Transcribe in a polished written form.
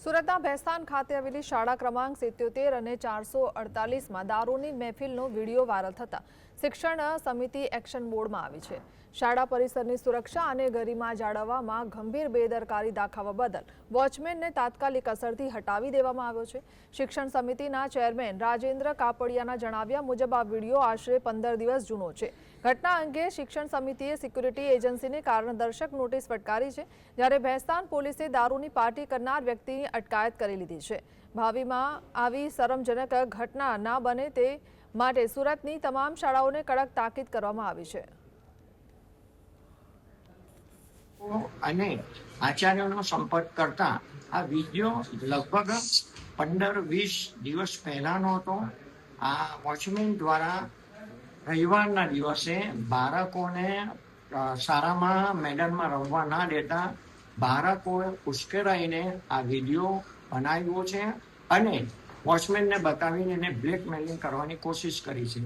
સુરતના ભેસ્તાન ખાતે આવેલી શાળા ક્રમાંક 77 અને 448માં દારૂની મહેફિલનો વિડીયો વાયરલ થતા શિક્ષણ સમિતિ એક્શન મોડમાં આવી છે। શાળા પરિસરની સુરક્ષા અને ગરિમા જાળવવામાં ગંભીર બેદરકારી દાખવવા બદલ વોચમેનને તાત્કાલિક અસરથી હટાવી દેવામાં આવ્યો છે। શિક્ષણ સમિતિના ચેરમેન રાજેન્દ્ર કાપડિયાના જણાવ્યા મુજબ આ વિડીયો આશરે 15 દિવસ જૂનો છે। ઘટના અંગે શિક્ષણ સમિતિએ સિક્યુરિટી એજન્સીને કારણદર્શક નોટિસ ફટકારી છે, જ્યારે ભેસ્તાન પોલીસે દારૂની પાર્ટી કરનાર વ્યક્તિની અટકાયત કરી લીધી છે। ભાવિમાં આવી શરમજનક ઘટના ના બને તે માટે સુરતની તમામ શાળાઓને કડક તાકીદ કરવામાં આવી છે। અને આચાર્યનો સંપર્ક કરતા આ વિડીયો લગભગ 15-20 દિવસ પહેલાનો હતો। આ વોચમેન દ્વારા રવિવારના દિવસે બાળકોને શાળામાં મેદાનમાં રમવા ના દેતા બાળકોએ ઉશ્કેરાઈને આ વિડીયો બનાવ્યો છે અને વોચમેનને બતાવીને એને બ્લેકમેલિંગ કરવાની કોશિશ કરી છે।